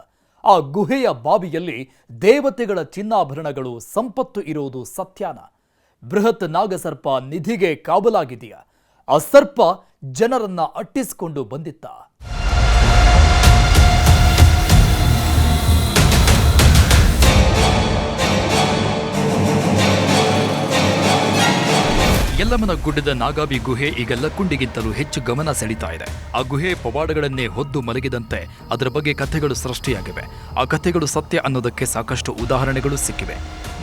ಆ ಗುಹೆಯ ಬಾವಿಯಲ್ಲಿ ದೇವತೆಗಳ ಚಿನ್ನಾಭರಣಗಳು ಸಂಪತ್ತು ಇರುವುದು ಸತ್ಯಾನ? ಬೃಹತ್ ನಾಗಸರ್ಪ ನಿಧಿಗೆ ಕಾವಲಾಗಿದೆಯಾ? ಆ ಸರ್ಪ ಜನರನ್ನ ಅಟ್ಟಿಸಿಕೊಂಡು ಬಂದಿತ್ತ? ಯಲ್ಲಮ್ಮನ ಗುಡ್ಡದ ನಾಗಾವಿ ಗುಹೆ ಈಗ ಲಕ್ಕುಂಡಿಗಿಂತಲೂ ಹೆಚ್ಚು ಗಮನ ಸೆಳೀತಾ ಇದೆ. ಆ ಗುಹೆ ಪವಾಡಗಳನ್ನೇ ಹೊದ್ದು ಮಲಗಿದಂತೆ ಅದರ ಬಗ್ಗೆ ಕಥೆಗಳು ಸೃಷ್ಟಿಯಾಗಿವೆ. ಆ ಕಥೆಗಳು ಸತ್ಯ ಅನ್ನೋದಕ್ಕೆ ಸಾಕಷ್ಟು ಉದಾಹರಣೆಗಳು ಸಿಕ್ಕಿವೆ.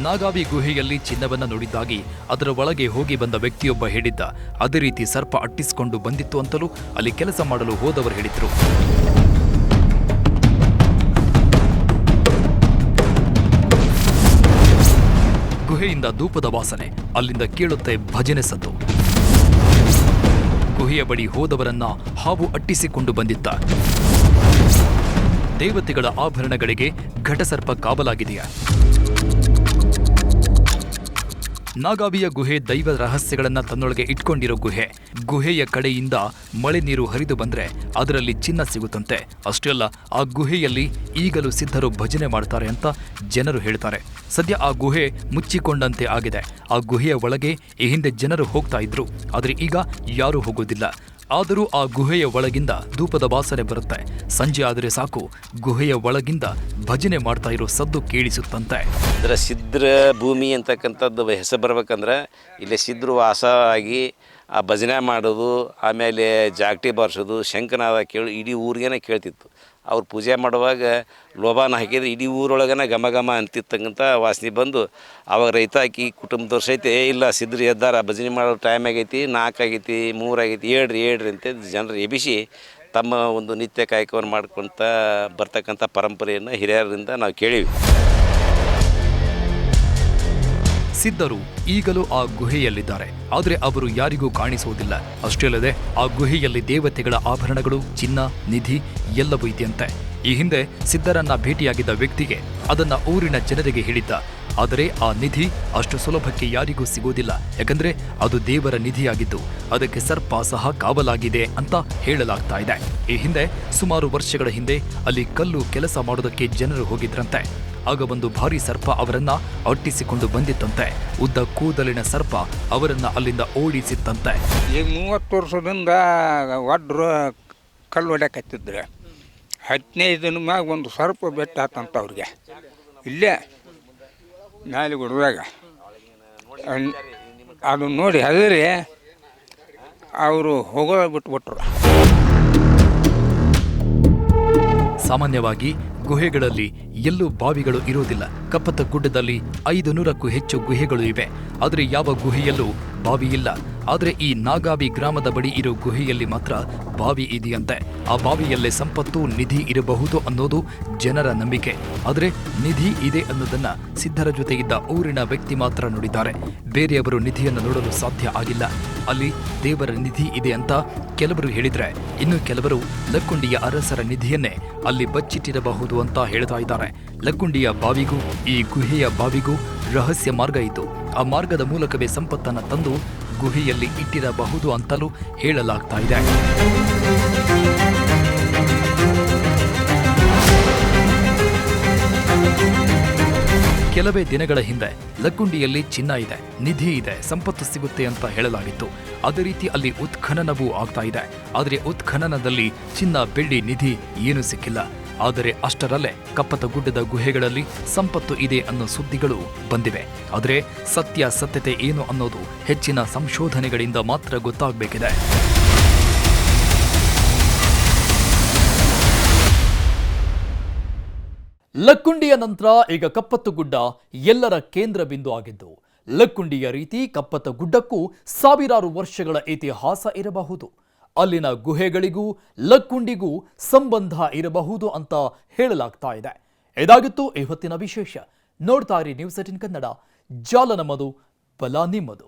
ನಾಗಾವಿ ಗುಹೆಯಲ್ಲಿ ಚಿನ್ನವನ್ನ ನೋಡಿದ್ದಾಗಿ ಅದರ ಒಳಗೆ ಹೋಗಿ ಬಂದ ವ್ಯಕ್ತಿಯೊಬ್ಬ ಹೇಳಿದ್ದ. ಅದೇ ರೀತಿ ಸರ್ಪ ಅಟ್ಟಿಸಿಕೊಂಡು ಬಂದಿತ್ತು ಅಂತಲೂ ಅಲ್ಲಿ ಕೆಲಸ ಮಾಡಲು ಹೋದವರು ಹೇಳಿದ್ರು. ಗುಹೆಯಿಂದ ಧೂಪದ ವಾಸನೆ, ಅಲ್ಲಿಂದ ಕೇಳುತ್ತೆ ಭಜನೆ ಸದ್ದು. ಗುಹೆಯ ಬಳಿ ಹೋದವರನ್ನ ಹಾವು ಅಟ್ಟಿಸಿಕೊಂಡು ಬಂದಿತ್ತ? ದೇವತೆಗಳ ಆಭರಣಗಳಿಗೆ ಘಟಸರ್ಪ ಕಾವಲಾಗಿದೆಯಾ? ನಾಗಾವಿಯ ಗುಹೆ ದೈವ ರಹಸ್ಯಗಳನ್ನ ತನ್ನೊಳಗೆ ಇಟ್ಕೊಂಡಿರೋ ಗುಹೆ. ಗುಹೆಯ ಕಡೆಯಿಂದ ಮಳೆ ನೀರು ಹರಿದು ಬಂದ್ರೆ ಅದರಲ್ಲಿ ಚಿನ್ನ ಸಿಗುತ್ತಂತೆ. ಅಷ್ಟೇ ಅಲ್ಲ, ಆ ಗುಹೆಯಲ್ಲಿ ಈಗಲೂ ಸಿದ್ಧರು ಭಜನೆ ಮಾಡ್ತಾರೆ ಅಂತ ಜನರು ಹೇಳ್ತಾರೆ. ಸದ್ಯ ಆ ಗುಹೆ ಮುಚ್ಚಿಕೊಂಡಂತೆ ಆಗಿದೆ. ಆ ಗುಹೆಯ ಒಳಗೆ ಈ ಹಿಂದೆ ಜನರು ಹೋಗ್ತಾ ಇದ್ರು, ಆದ್ರೆ ಈಗ ಯಾರೂ ಹೋಗೋದಿಲ್ಲ. ಆದರೂ ಆ ಗುಹೆಯ ಒಳಗಿಂದ ಧೂಪದ ವಾಸನೆ ಬರುತ್ತೆ. ಸಂಜೆ ಆದರೆ ಸಾಕು ಗುಹೆಯ ಒಳಗಿಂದ ಭಜನೆ ಮಾಡ್ತಾ ಇರೋ ಸದ್ದು ಕೇಳಿಸುತ್ತಂತೆ. ಅಂದರೆ ಸಿದ್ಧರ ಭೂಮಿ ಅಂತಕ್ಕಂಥದ್ದು ಹೆಸರು ಬರ್ಬೇಕಂದ್ರೆ ಇಲ್ಲಿ ಸಿದ್ಧರು ವಾಸ ಆಗಿ ಆ ಭಜನೆ ಮಾಡೋದು, ಆಮೇಲೆ ಜಾಗಟೆ ಬಾರಿಸೋದು, ಶಂಖನಾದ ಕೇಳಿ ಇಡೀ ಊರಿಗೇನೆ ಕೇಳ್ತಿತ್ತು. ಅವ್ರು ಪೂಜೆ ಮಾಡುವಾಗ ಲೋಬಾನ ಹಾಕಿದ್ರೆ ಇಡೀ ಊರೊಳಗನೆ ಘಮ ಘಮ ಅಂತಿರ್ತಕ್ಕಂಥ ವಾಸನೆ ಬಂದು ಅವಾಗ ರೈತ ಹಾಕಿ ಕುಟುಂಬದವ್ರು ಸಹಿತ ಇಲ್ಲ ಸಿದ್ಧರು ಎದ್ದಾರ ಭಜನೆ ಮಾಡೋ ಟೈಮ್ ಆಗೈತಿ, 4 ಆಗೈತಿ, 3 ಆಗೈತಿ, ಹೇಳ್ರಿ ಅಂತ ಜನರು ಎಬಿಸಿ ತಮ್ಮ ಒಂದು ನಿತ್ಯ ಕಾಯಕವನ್ನು ಮಾಡ್ಕೊತ ಬರ್ತಕ್ಕಂಥ ಪರಂಪರೆಯನ್ನು ಹಿರಿಯರಿಂದ ನಾವು ಕೇಳೀವಿ. ಸಿದ್ಧರು ಈಗಲೂ ಆ ಗುಹೆಯಲ್ಲಿದ್ದಾರೆ. ಆದರೆ ಅವರು ಯಾರಿಗೂ ಕಾಣಿಸುವುದಿಲ್ಲ. ಅಷ್ಟೇ ಅಲ್ಲದೆ ಆ ಗುಹೆಯಲ್ಲಿ ದೇವತೆಗಳ ಆಭರಣಗಳು, ಚಿನ್ನ, ನಿಧಿ ಎಲ್ಲವೂ ಇದೆಯಂತೆ. ಈ ಹಿಂದೆ ಸಿದ್ಧರನ್ನ ಭೇಟಿಯಾಗಿದ್ದ ವ್ಯಕ್ತಿಗೆ ಅದನ್ನ ಊರಿನ ಜನರಿಗೆ ಹೇಳಿದ್ದ. ಆದರೆ ಆ ನಿಧಿ ಅಷ್ಟು ಸುಲಭಕ್ಕೆ ಯಾರಿಗೂ ಸಿಗೋದಿಲ್ಲ. ಯಾಕಂದ್ರೆ ಅದು ದೇವರ ನಿಧಿಯಾಗಿದ್ದು ಅದಕ್ಕೆ ಸರ್ಪ ಸಹ ಕಾವಲಾಗಿದೆ ಅಂತ ಹೇಳಲಾಗ್ತಾ ಇದೆ. ಈ ಹಿಂದೆ ಸುಮಾರು ವರ್ಷಗಳ ಹಿಂದೆ ಅಲ್ಲಿ ಕಲ್ಲು ಕೆಲಸ ಮಾಡೋದಕ್ಕೆ ಜನರು ಹೋಗಿದ್ರಂತೆ. ಆಗ ಒಂದು ಭಾರಿ ಸರ್ಪ ಅವರನ್ನ ಅಟ್ಟಿಸಿಕೊಂಡು ಬಂದಿತ್ತಂತೆ. ಉದ್ದ ಕೂದಲಿನ ಸರ್ಪ ಅವರನ್ನ ಅಲ್ಲಿಂದ ಓಡಿಸಿತ್ತಂತೆ. ಈಗ 30 ವರ್ಷದಿಂದ ಒಡ್ರು ಕಲ್ಲು ಹೊಡ್ಯಾಕತ್ತಿದ್ರೆ 15 ದಿನ ಮ್ಯಾಗ ಒಂದು ಸರ್ಪ ಬೆಟ್ಟ ಆತಂತ ಅವ್ರಿಗೆ ಇಲ್ಲೇ ನಾಲಿ ಗುಡ್ದಾಗ. ಅದು ನೋಡಿ ಹೆದರಿ ಅವರು ಹೋಗೋದು ಬಿಟ್ಬಿಟ್ರು. ಸಾಮಾನ್ಯವಾಗಿ ಗುಹೆಗಳಲ್ಲಿ ಎಲ್ಲೂ ಬಾವಿಗಳು ಇರೋದಿಲ್ಲ. ಕಪ್ಪತ್ತ ಗುಡ್ಡದಲ್ಲಿ 500ಕ್ಕೂ ಹೆಚ್ಚು ಗುಹೆಗಳು ಇವೆ. ಆದರೆ ಯಾವ ಗುಹೆಯಲ್ಲೂ ಬಾವಿ ಇಲ್ಲ. ಆದರೆ ಈ ನಾಗಾವಿ ಗ್ರಾಮದ ಬಳಿ ಇರೋ ಗುಹೆಯಲ್ಲಿ ಮಾತ್ರ ಬಾವಿ ಇದೆಯಂತೆ. ಆ ಬಾವಿಯಲ್ಲೇ ಸಂಪತ್ತು, ನಿಧಿ ಇರಬಹುದು ಅನ್ನೋದು ಜನರ ನಂಬಿಕೆ. ಆದರೆ ನಿಧಿ ಇದೆ ಅನ್ನೋದನ್ನ ಸಿದ್ಧರ ಜೊತೆ ಇದ್ದ ಊರಿನ ವ್ಯಕ್ತಿ ಮಾತ್ರ ನೋಡಿದ್ದಾರೆ. ಬೇರೆಯವರು ನಿಧಿಯನ್ನು ನೋಡಲು ಸಾಧ್ಯ ಆಗಿಲ್ಲ. ಅಲ್ಲಿ ದೇವರ ನಿಧಿ ಇದೆ ಅಂತ ಕೆಲವರು ಹೇಳಿದ್ರೆ, ಇನ್ನು ಕೆಲವರು ಲಕ್ಕುಂಡಿಯ ಅರಸರ ನಿಧಿಯನ್ನೇ ಅಲ್ಲಿ ಬಚ್ಚಿಟ್ಟಿರಬಹುದು ಅಂತ ಹೇಳ್ತಾ ಇದ್ದಾರೆ. ಲಕ್ಕುಂಡಿಯ ಬಾವಿಗೂ ಈ ಗುಹೆಯ ಬಾವಿಗೂ ರಹಸ್ಯ ಮಾರ್ಗ ಇದ್ದು ಆ ಮಾರ್ಗದ ಮೂಲಕವೇ ಸಂಪತ್ತನ್ನು ತಂದು ಗುಹೆಯಲ್ಲಿ ಇಟ್ಟಿರಬಹುದು ಅಂತಲೂ ಹೇಳಲಾಗ್ತಾ ಇದೆ. ಕೆಲವೇ ದಿನಗಳ ಹಿಂದೆ ಲಕ್ಕುಂಡಿಯಲ್ಲಿ ಚಿನ್ನ ಇದೆ, ನಿಧಿ ಇದೆ, ಸಂಪತ್ತು ಸಿಗುತ್ತೆ ಅಂತ ಹೇಳಲಾಗಿತ್ತು. ಅದೇ ರೀತಿ ಅಲ್ಲಿ ಉತ್ಖನನವೂ ಆಗ್ತಾ ಇದೆ. ಆದರೆ ಉತ್ಖನನದಲ್ಲಿ ಚಿನ್ನ, ಬೆಳ್ಳಿ, ನಿಧಿ ಏನೂ ಸಿಕ್ಕಿಲ್ಲ. ಆದರೆ ಅಷ್ಟರಲ್ಲೇ ಕಪ್ಪತ್ತಗುಡ್ಡದ ಗುಹೆಗಳಲ್ಲಿ ಸಂಪತ್ತು ಇದೆ ಅನ್ನೋ ಸುದ್ದಿಗಳು ಬಂದಿವೆ. ಆದರೆ ಸತ್ಯಾಸತ್ಯತೆ ಏನು ಅನ್ನೋದು ಹೆಚ್ಚಿನ ಸಂಶೋಧನೆಗಳಿಂದ ಮಾತ್ರ ಗೊತ್ತಾಗಬೇಕಿದೆ. ಲಕ್ಕುಂಡಿಯ ನಂತರ ಈಗ ಕಪ್ಪತ್ತಗುಡ್ಡ ಎಲ್ಲರ ಕೇಂದ್ರ ಬಿಂದು ಆಗಿದ್ದು, ಲಕ್ಕುಂಡಿಯ ರೀತಿ ಕಪ್ಪತ್ತಗುಡ್ಡಕ್ಕೂ ಸಾವಿರಾರು ವರ್ಷಗಳ ಇತಿಹಾಸ ಇರಬಹುದು. ಅಲ್ಲಿನ ಗುಹೆಗಳಿಗೂ ಲಕ್ಕುಂಡಿಗೂ ಸಂಬಂಧ ಇರಬಹುದು ಅಂತ ಹೇಳಲಾಗ್ತಾ ಇದೆ. ಇದಾಗಿತ್ತು ಇವತ್ತಿನ ವಿಶೇಷ. ನೋಡ್ತಾ ಇರಿ ನ್ಯೂಸ್ 18 ಕನ್ನಡ. ಜಾಲ ನಮ್ಮದು, ಬಲ ನಿಮ್ಮದು.